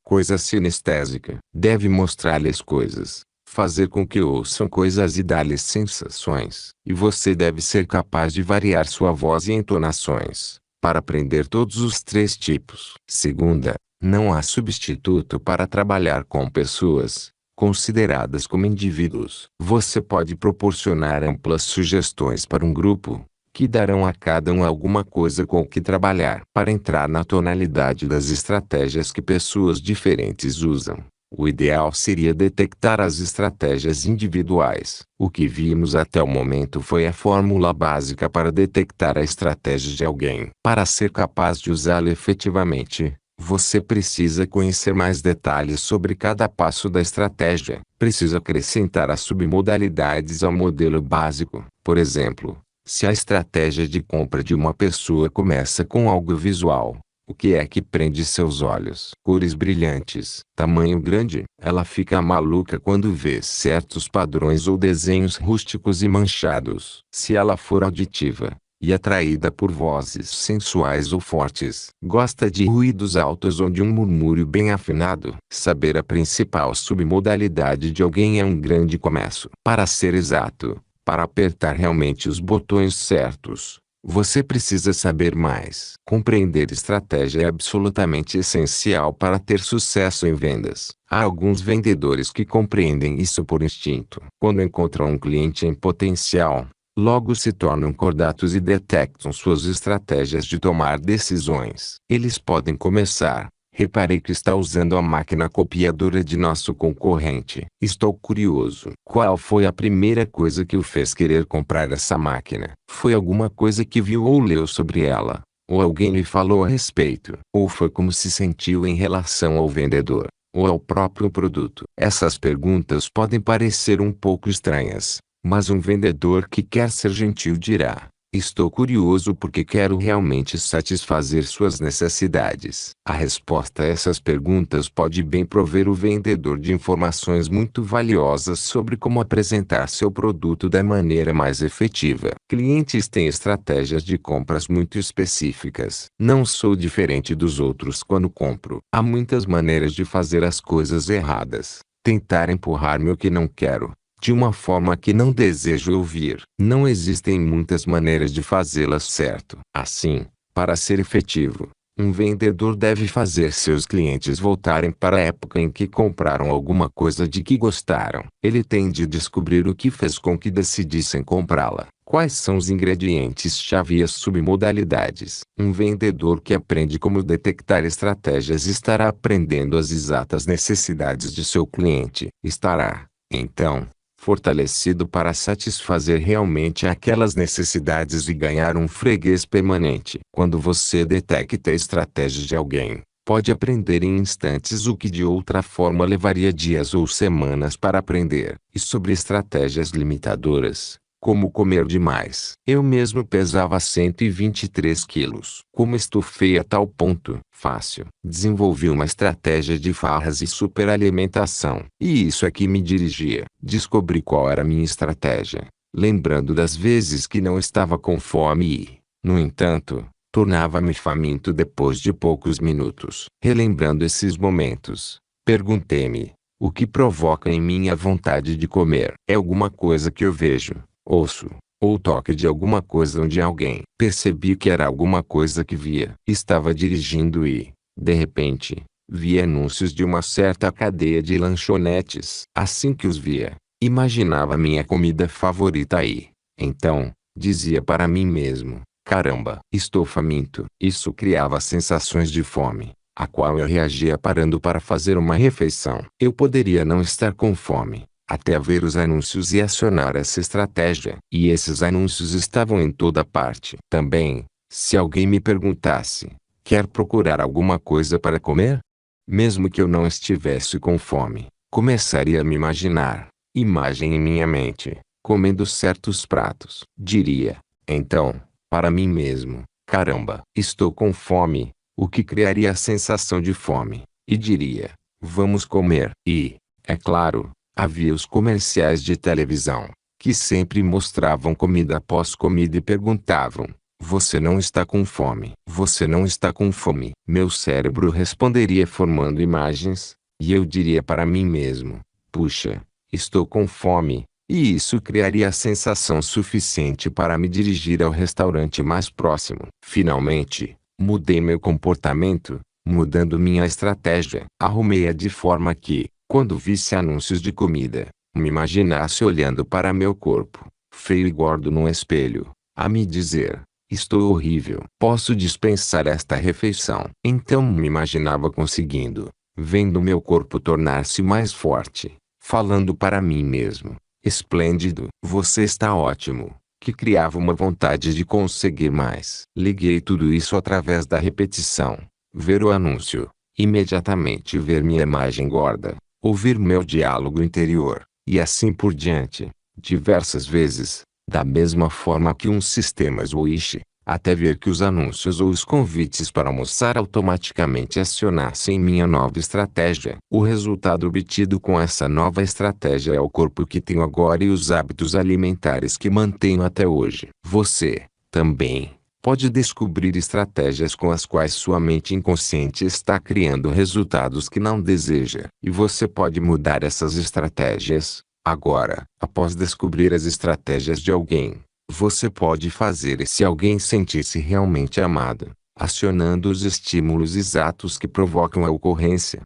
S1: coisa sinestésica. Deve mostrar-lhes coisas, fazer com que ouçam coisas e dar-lhes sensações. E você deve ser capaz de variar sua voz e entonações, para aprender todos os três tipos. Segunda, não há substituto para trabalhar com pessoas, consideradas como indivíduos. Você pode proporcionar amplas sugestões para um grupo, que darão a cada um alguma coisa com o que trabalhar. Para entrar na tonalidade das estratégias que pessoas diferentes usam, o ideal seria detectar as estratégias individuais. O que vimos até o momento foi a fórmula básica para detectar a estratégia de alguém. Para ser capaz de usá-la efetivamente, você precisa conhecer mais detalhes sobre cada passo da estratégia. Precisa acrescentar as submodalidades ao modelo básico. Por exemplo, se a estratégia de compra de uma pessoa começa com algo visual, o que é que prende seus olhos? Cores brilhantes, tamanho grande. Ela fica maluca quando vê certos padrões ou desenhos rústicos e manchados. Se ela for auditiva, e atraída por vozes sensuais ou fortes, gosta de ruídos altos ou de um murmúrio bem afinado. Saber a principal submodalidade de alguém é um grande começo. Para ser exato, para apertar realmente os botões certos, você precisa saber mais. Compreender estratégia é absolutamente essencial para ter sucesso em vendas. Há alguns vendedores que compreendem isso por instinto. Quando encontram um cliente em potencial, logo se tornam cordatos e detectam suas estratégias de tomar decisões. Eles podem começar: reparei que está usando a máquina copiadora de nosso concorrente. Estou curioso. Qual foi a primeira coisa que o fez querer comprar essa máquina? Foi alguma coisa que viu ou leu sobre ela? Ou alguém lhe falou a respeito? Ou foi como se sentiu em relação ao vendedor? Ou ao próprio produto? Essas perguntas podem parecer um pouco estranhas, mas um vendedor que quer ser gentil dirá: estou curioso porque quero realmente satisfazer suas necessidades. A resposta a essas perguntas pode bem prover o vendedor de informações muito valiosas sobre como apresentar seu produto da maneira mais efetiva. Clientes têm estratégias de compras muito específicas. Não sou diferente dos outros quando compro. Há muitas maneiras de fazer as coisas erradas. Tentar empurrar-me o que não quero, de uma forma que não desejo ouvir. Não existem muitas maneiras de fazê-las certo. Assim, para ser efetivo, um vendedor deve fazer seus clientes voltarem para a época em que compraram alguma coisa de que gostaram. Ele tem de descobrir o que fez com que decidissem comprá-la. Quais são os ingredientes-chave e as submodalidades? Um vendedor que aprende como detectar estratégias estará aprendendo as exatas necessidades de seu cliente. Estará, então, fortalecido para satisfazer realmente aquelas necessidades e ganhar um freguês permanente. Quando você detecta a estratégia de alguém, pode aprender em instantes o que de outra forma levaria dias ou semanas para aprender. E sobre estratégias limitadoras, como comer demais. Eu mesmo pesava 123 quilos. Como estufei a tal ponto? Fácil. Desenvolvi uma estratégia de farras e superalimentação. E isso é que me dirigia. Descobri qual era a minha estratégia, lembrando das vezes que não estava com fome e, no entanto, tornava-me faminto depois de poucos minutos. Relembrando esses momentos, perguntei-me: o que provoca em mim a vontade de comer? É alguma coisa que eu vejo, ouço, ou toque de alguma coisa ou de alguém. Percebi que era alguma coisa que via. Estava dirigindo e, de repente, vi anúncios de uma certa cadeia de lanchonetes. Assim que os via, imaginava minha comida favorita aí. Então, dizia para mim mesmo: caramba, estou faminto. Isso criava sensações de fome, a qual eu reagia parando para fazer uma refeição. Eu poderia não estar com fome, até ver os anúncios e acionar essa estratégia. E esses anúncios estavam em toda parte. Também, se alguém me perguntasse: quer procurar alguma coisa para comer? Mesmo que eu não estivesse com fome, começaria a me imaginar, imagem em minha mente, comendo certos pratos. Diria, então, para mim mesmo: caramba, estou com fome, o que criaria a sensação de fome. E diria: Vamos comer. E, é claro, havia os comerciais de televisão, que sempre mostravam comida após comida e perguntavam: você não está com fome? Você não está com fome? Meu cérebro responderia formando imagens, e eu diria para mim mesmo: puxa, estou com fome. E isso criaria a sensação suficiente para me dirigir ao restaurante mais próximo. Finalmente, mudei meu comportamento, mudando minha estratégia. Arrumei-a de forma que, quando visse anúncios de comida, me imaginasse olhando para meu corpo, feio e gordo num espelho, a me dizer: estou horrível. Posso dispensar esta refeição. Então me imaginava conseguindo, vendo meu corpo tornar-se mais forte, falando para mim mesmo: esplêndido, você está ótimo, que criava uma vontade de conseguir mais. Liguei tudo isso através da repetição. Ver o anúncio, imediatamente ver minha imagem gorda, ouvir meu diálogo interior, e assim por diante, diversas vezes, da mesma forma que um sistema Swish, até ver que os anúncios ou os convites para almoçar automaticamente acionassem minha nova estratégia. O resultado obtido com essa nova estratégia é o corpo que tenho agora e os hábitos alimentares que mantenho até hoje. Você, também, pode descobrir estratégias com as quais sua mente inconsciente está criando resultados que não deseja. E você pode mudar essas estratégias. Agora, após descobrir as estratégias de alguém, você pode fazer esse alguém sentir-se realmente amado, acionando os estímulos exatos que provocam a ocorrência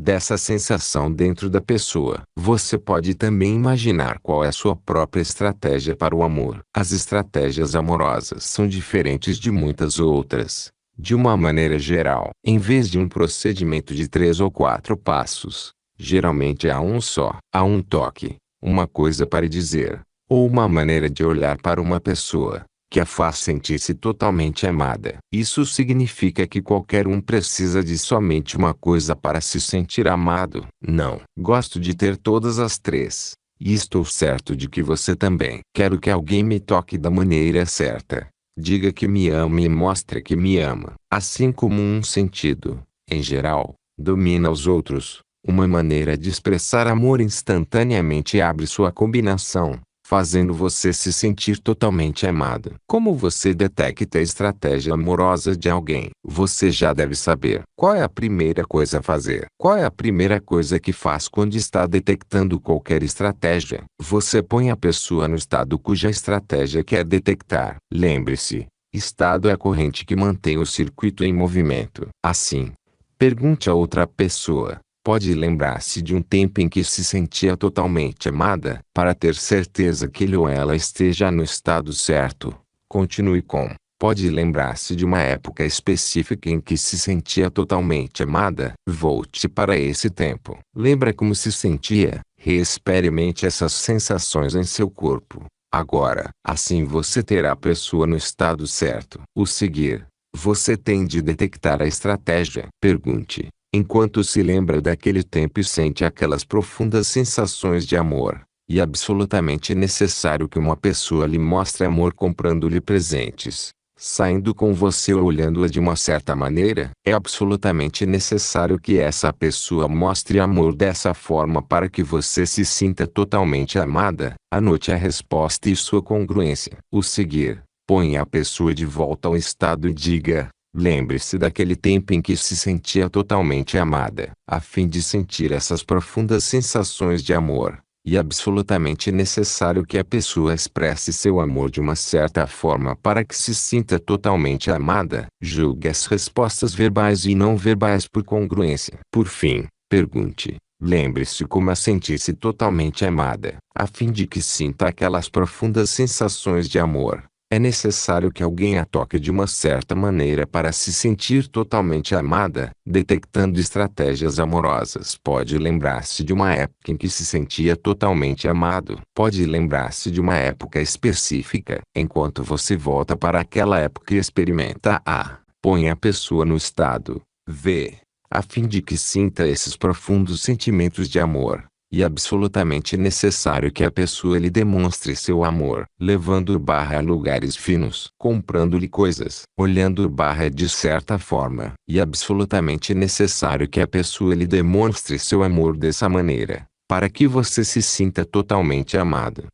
S1: dessa sensação dentro da pessoa. Você pode também imaginar qual é a sua própria estratégia para o amor. As estratégias amorosas são diferentes de muitas outras. De uma maneira geral, em vez de um procedimento de 3 ou 4 passos, geralmente há um só. Há um toque, uma coisa para dizer, ou uma maneira de olhar para uma pessoa, que a faz sentir-se totalmente amada. Isso significa que qualquer um precisa de somente uma coisa para se sentir amado. Não. Gosto de ter todas as três. E estou certo de que você também. Quero que alguém me toque da maneira certa. Diga que me ama e mostre que me ama. Assim como um sentido, em geral, domina os outros, uma maneira de expressar amor instantaneamente abre sua combinação, fazendo você se sentir totalmente amado. Como você detecta a estratégia amorosa de alguém? Você já deve saber. Qual é a primeira coisa a fazer? Qual é a primeira coisa que faz quando está detectando qualquer estratégia? Você põe a pessoa no estado cuja estratégia quer detectar. Lembre-se, estado é a corrente que mantém o circuito em movimento. Assim, pergunte a outra pessoa: pode lembrar-se de um tempo em que se sentia totalmente amada? Para ter certeza que ele ou ela esteja no estado certo, continue com: pode lembrar-se de uma época específica em que se sentia totalmente amada? Volte para esse tempo. Lembra como se sentia? Reexperimente essas sensações em seu corpo. Agora, assim você terá a pessoa no estado certo. O seguir, você tem de detectar a estratégia. Pergunte: enquanto se lembra daquele tempo e sente aquelas profundas sensações de amor, e absolutamente necessário que uma pessoa lhe mostre amor comprando-lhe presentes, saindo com você ou olhando-a de uma certa maneira, é absolutamente necessário que essa pessoa mostre amor dessa forma para que você se sinta totalmente amada. Anote a resposta e sua congruência. O seguir, ponha a pessoa de volta ao estado e diga: lembre-se daquele tempo em que se sentia totalmente amada. A fim de sentir essas profundas sensações de amor, e absolutamente necessário que a pessoa expresse seu amor de uma certa forma para que se sinta totalmente amada. Julgue as respostas verbais e não verbais por congruência. Por fim, pergunte: lembre-se como a sentir-se totalmente amada. A fim de que sinta aquelas profundas sensações de amor, é necessário que alguém a toque de uma certa maneira para se sentir totalmente amada. Detectando estratégias amorosas. Pode lembrar-se de uma época em que se sentia totalmente amado. Pode lembrar-se de uma época específica. Enquanto você volta para aquela época e experimenta a, põe a pessoa no estado V, a fim de que sinta esses profundos sentimentos de amor. e absolutamente necessário que a pessoa lhe demonstre seu amor, levando-o a lugares finos, comprando-lhe coisas, olhando-o de certa forma, e absolutamente necessário que a pessoa lhe demonstre seu amor dessa maneira, para que você se sinta totalmente amado.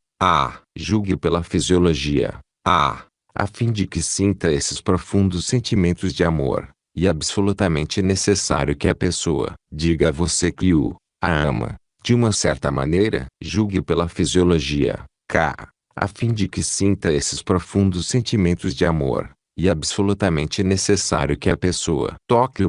S1: Julgue pela fisiologia. A fim de que sinta esses profundos sentimentos de amor, e absolutamente necessário que a pessoa diga a você que a ama. De uma certa maneira, julgue pela fisiologia. A fim de que sinta esses profundos sentimentos de amor, e absolutamente necessário que a pessoa toque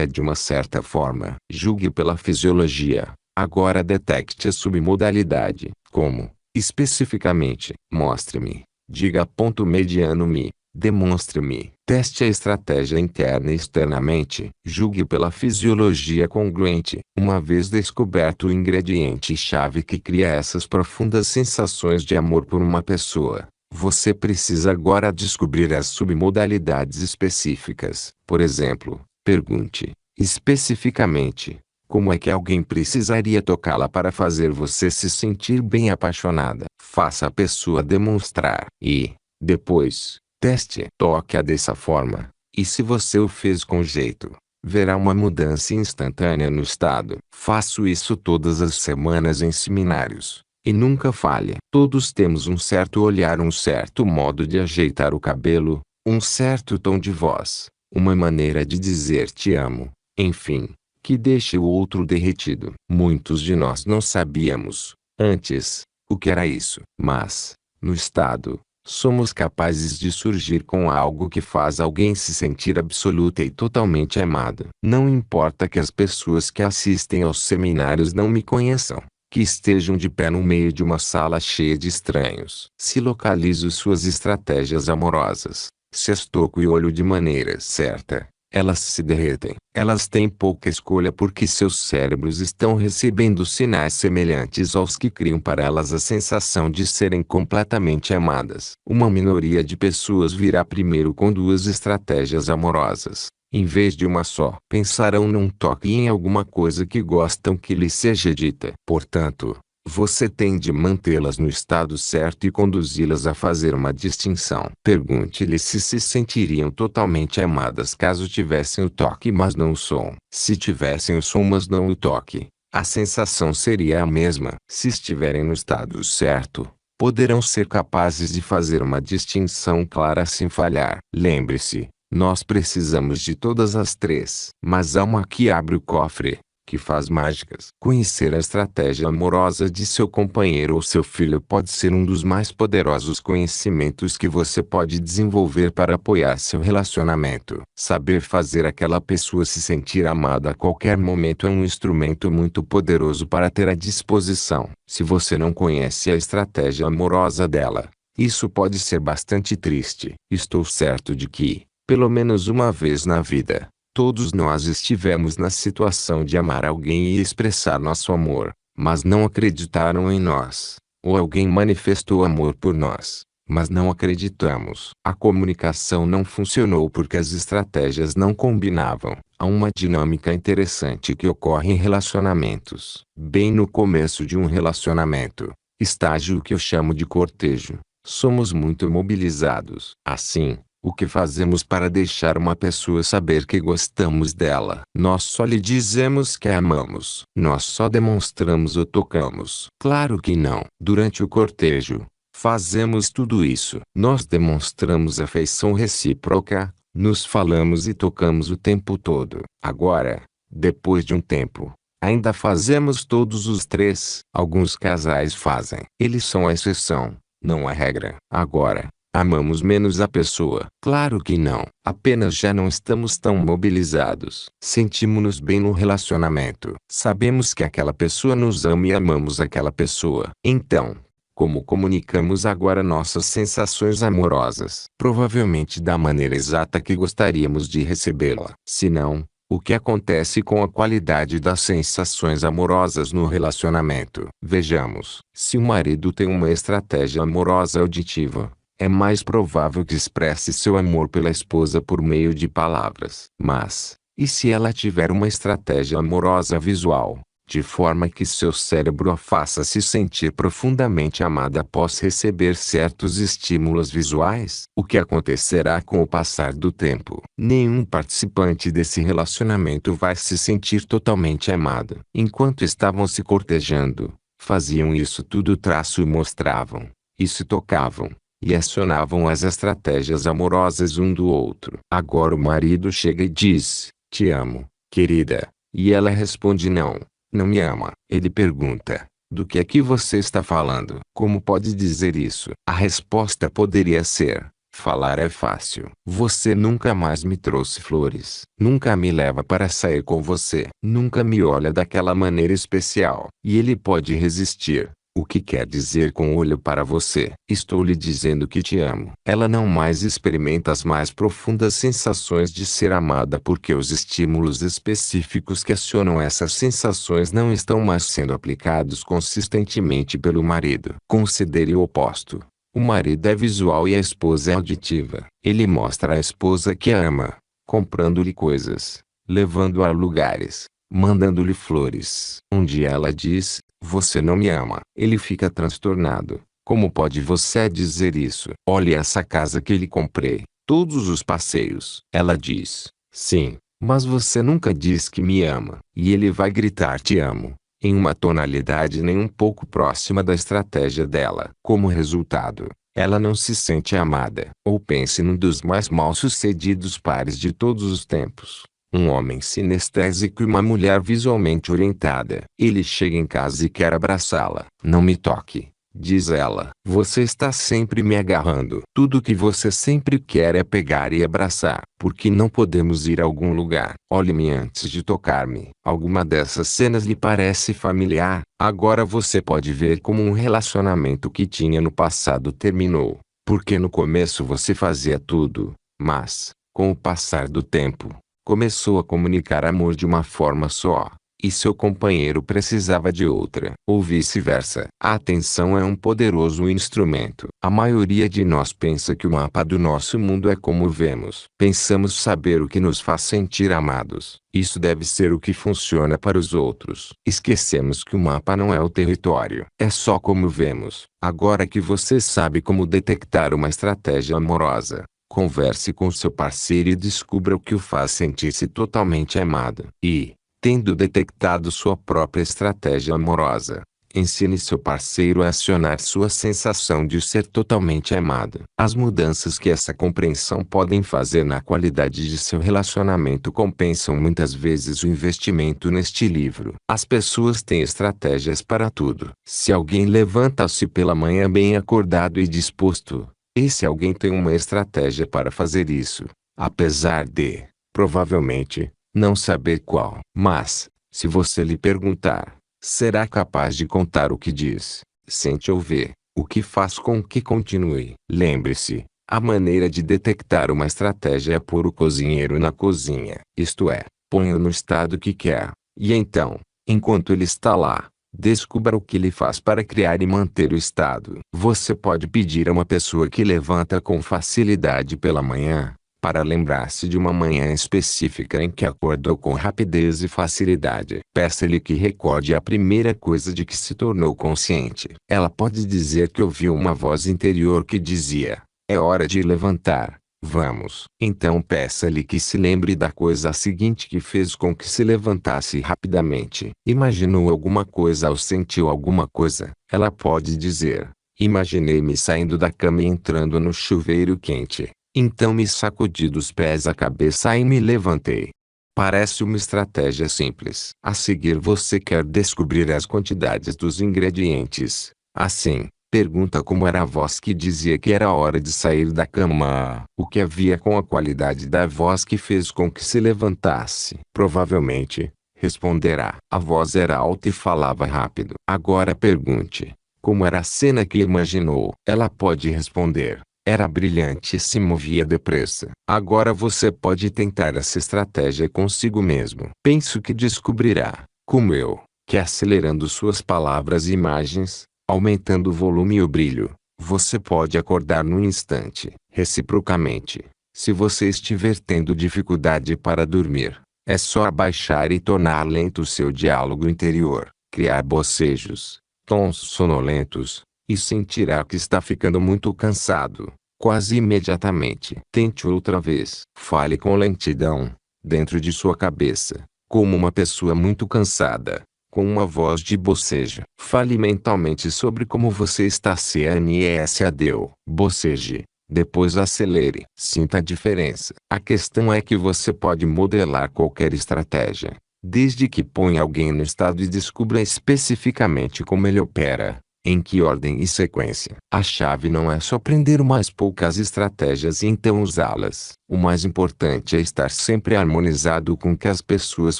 S1: de uma certa forma. Julgue pela fisiologia. Agora detecte a submodalidade. Como? Especificamente, mostre-me. Diga ponto mediano-me. Demonstre-me. Teste a estratégia interna e externamente. Julgue pela fisiologia congruente. Uma vez descoberto o ingrediente-chave que cria essas profundas sensações de amor por uma pessoa, você precisa agora descobrir as submodalidades específicas. Por exemplo, pergunte, especificamente, como é que alguém precisaria tocá-la para fazer você se sentir bem apaixonada? Faça a pessoa demonstrar. E, depois, teste. Toque-a dessa forma. E se você o fez com jeito, verá uma mudança instantânea no estado. Faço isso todas as semanas em seminários. E nunca falhe. Todos temos um certo olhar, um certo modo de ajeitar o cabelo, um certo tom de voz, uma maneira de dizer te amo, enfim, que deixe o outro derretido. Muitos de nós não sabíamos, antes, o que era isso. Mas, no estado, somos capazes de surgir com algo que faz alguém se sentir absoluta e totalmente amado. Não importa que as pessoas que assistem aos seminários não me conheçam, que estejam de pé no meio de uma sala cheia de estranhos. Se localizo suas estratégias amorosas, se as toco e olho de maneira certa, elas se derretem. Elas têm pouca escolha porque seus cérebros estão recebendo sinais semelhantes aos que criam para elas a sensação de serem completamente amadas. Uma minoria de pessoas virá primeiro com duas estratégias amorosas, em vez de uma só. Pensarão num toque e em alguma coisa que gostam que lhe seja dita. Portanto, você tem de mantê-las no estado certo e conduzi-las a fazer uma distinção. Pergunte-lhe se sentiriam totalmente amadas caso tivessem o toque mas não o som. Se tivessem o som mas não o toque, a sensação seria a mesma. Se estiverem no estado certo, poderão ser capazes de fazer uma distinção clara sem falhar. Lembre-se, nós precisamos de todas as três. Mas há uma que abre o cofre, que faz mágicas. Conhecer a estratégia amorosa de seu companheiro ou seu filho pode ser um dos mais poderosos conhecimentos que você pode desenvolver para apoiar seu relacionamento. Saber fazer aquela pessoa se sentir amada a qualquer momento é um instrumento muito poderoso para ter à disposição. Se você não conhece a estratégia amorosa dela, isso pode ser bastante triste. Estou certo de que, pelo menos uma vez na vida, todos nós estivemos na situação de amar alguém e expressar nosso amor, mas não acreditaram em nós. Ou alguém manifestou amor por nós, mas não acreditamos. A comunicação não funcionou porque as estratégias não combinavam. Há uma dinâmica interessante que ocorre em relacionamentos. Bem no começo de um relacionamento, estágio que eu chamo de cortejo, somos muito mobilizados. Assim, o que fazemos para deixar uma pessoa saber que gostamos dela? Nós só lhe dizemos que a amamos. Nós só demonstramos ou tocamos? Claro que não. Durante o cortejo, fazemos tudo isso. Nós demonstramos afeição recíproca, nos falamos e tocamos o tempo todo. Agora, depois de um tempo, ainda fazemos todos os três. Alguns casais fazem. Eles são a exceção, não a regra. Agora, amamos menos a pessoa? Claro que não. Apenas já não estamos tão mobilizados. Sentimos-nos bem no relacionamento. Sabemos que aquela pessoa nos ama e amamos aquela pessoa. Então, como comunicamos agora nossas sensações amorosas? Provavelmente da maneira exata que gostaríamos de recebê-la. Se não, o que acontece com a qualidade das sensações amorosas no relacionamento? Vejamos. Se o marido tem uma estratégia amorosa auditiva, é mais provável que expresse seu amor pela esposa por meio de palavras. Mas, e se ela tiver uma estratégia amorosa visual? de forma que seu cérebro a faça se sentir profundamente amada após receber certos estímulos visuais. O que acontecerá com o passar do tempo? Nenhum participante desse relacionamento vai se sentir totalmente amado. Enquanto estavam se cortejando, faziam isso tudo e mostravam, e se tocavam, e acionavam as estratégias amorosas um do outro. Agora o marido chega e diz: "Te amo, querida", e ela responde: "Não, não me ama". Ele pergunta: "Do que é que você está falando? Como pode dizer isso?" A resposta poderia ser: "Falar é fácil. Você nunca mais me trouxe flores. Nunca me leva para sair com você. Nunca me olha daquela maneira especial." E ele pode resistir. O que quer dizer com olho para você? Estou lhe dizendo que te amo. Ela não mais experimenta as mais profundas sensações de ser amada porque os estímulos específicos que acionam essas sensações não estão mais sendo aplicados consistentemente pelo marido. Considere o oposto. O marido é visual e a esposa é auditiva. Ele mostra à esposa que a ama, comprando-lhe coisas, levando-a a lugares, mandando-lhe flores. Um dia ela diz: "Você não me ama." Ele fica transtornado. "Como pode você dizer isso? Olhe essa casa que lhe comprei, todos os passeios." Ela diz: "Sim, mas você nunca diz que me ama." E ele vai gritar: "Te amo", em uma tonalidade nem um pouco próxima da estratégia dela. Como resultado, ela não se sente amada. Ou pense num dos mais mal-sucedidos pares de todos os tempos. Um homem sinestésico e uma mulher visualmente orientada. Ele chega em casa e quer abraçá-la. "Não me toque", diz ela. "Você está sempre me agarrando. Tudo que você sempre quer é pegar e abraçar. Por que não podemos ir a algum lugar? Olhe-me antes de tocar-me." Alguma dessas cenas lhe parece familiar? Agora você pode ver como um relacionamento que tinha no passado terminou. Porque no começo você fazia tudo, mas, com o passar do tempo, começou a comunicar amor de uma forma só, e seu companheiro precisava de outra. Ou vice-versa. A atenção é um poderoso instrumento. A maioria de nós pensa que o mapa do nosso mundo é como vemos. Pensamos saber o que nos faz sentir amados. Isso deve ser o que funciona para os outros. Esquecemos que o mapa não é o território. É só como vemos. Agora que você sabe como detectar uma estratégia amorosa, converse com seu parceiro e descubra o que o faz sentir-se totalmente amado. E, tendo detectado sua própria estratégia amorosa, ensine seu parceiro a acionar sua sensação de ser totalmente amado. As mudanças que essa compreensão podem fazer na qualidade de seu relacionamento compensam muitas vezes o investimento neste livro. As pessoas têm estratégias para tudo. Se alguém levanta-se pela manhã bem acordado e disposto, esse alguém tem uma estratégia para fazer isso, apesar de, provavelmente, não saber qual. Mas, se você lhe perguntar, será capaz de contar o que diz, sente ou vê, o que faz com que continue. Lembre-se, a maneira de detectar uma estratégia é pôr o cozinheiro na cozinha. Isto é, põe-o no estado que quer, e então, enquanto ele está lá, descubra o que ele faz para criar e manter o estado. Você pode pedir a uma pessoa que levanta com facilidade pela manhã, para lembrar-se de uma manhã específica em que acordou com rapidez e facilidade. Peça-lhe que recorde a primeira coisa de que se tornou consciente. Ela pode dizer que ouviu uma voz interior que dizia: "É hora de levantar. Vamos." Então peça-lhe que se lembre da coisa seguinte que fez com que se levantasse rapidamente. Imaginou alguma coisa ou sentiu alguma coisa. Ela pode dizer: "Imaginei-me saindo da cama e entrando no chuveiro quente. Então me sacudi dos pés à cabeça e me levantei." Parece uma estratégia simples. A seguir você quer descobrir as quantidades dos ingredientes. Assim, pergunta como era a voz que dizia que era hora de sair da cama. O que havia com a qualidade da voz que fez com que se levantasse? Provavelmente, responderá: a voz era alta e falava rápido. Agora pergunte: como era a cena que imaginou? Ela pode responder: era brilhante e se movia depressa. Agora você pode tentar essa estratégia consigo mesmo. Penso que descobrirá, como eu, que acelerando suas palavras e imagens, aumentando o volume e o brilho, você pode acordar num instante. Reciprocamente, se você estiver tendo dificuldade para dormir, É só abaixar e tornar lento o seu diálogo interior, criar bocejos, tons sonolentos, e sentirá que está ficando muito cansado, quase imediatamente. Tente outra vez. Fale com lentidão, dentro de sua cabeça, como uma pessoa muito cansada, com uma voz de bocejo. Fale mentalmente sobre como você está cansado. Boceje. Depois acelere. Sinta a diferença. A questão é que você pode modelar qualquer estratégia, desde que ponha alguém no estado e descubra especificamente como ele opera, em que ordem e sequência. A chave não é só aprender umas poucas estratégias e então usá-las. O mais importante é estar sempre harmonizado com o que as pessoas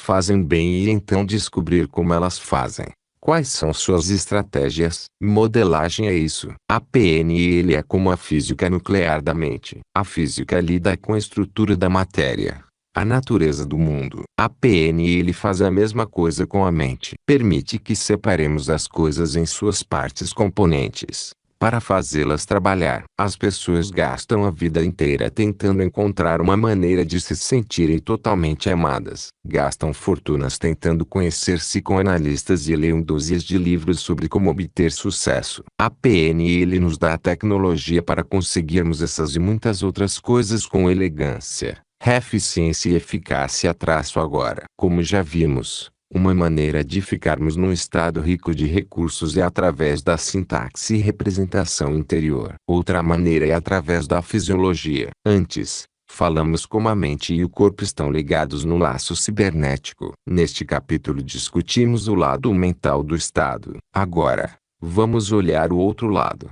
S1: fazem bem e então descobrir como elas fazem. Quais são suas estratégias? Modelagem é isso. A PNL é como a física nuclear da mente. A física lida com a estrutura da matéria, a natureza do mundo. A PNL faz a mesma coisa com a mente. Permite que separemos as coisas em suas partes componentes, para fazê-las trabalhar. As pessoas gastam a vida inteira tentando encontrar uma maneira de se sentirem totalmente amadas. Gastam fortunas tentando conhecer-se com analistas e leem dúzias de livros sobre como obter sucesso. A PNL nos dá a tecnologia para conseguirmos essas e muitas outras coisas com elegância, eficiência e eficácia. Agora, como já vimos, uma maneira de ficarmos num estado rico de recursos é através da sintaxe e representação interior. Outra maneira é através da fisiologia. Antes, falamos como a mente e o corpo estão ligados no laço cibernético. Neste capítulo discutimos o lado mental do estado. Agora, vamos olhar o outro lado,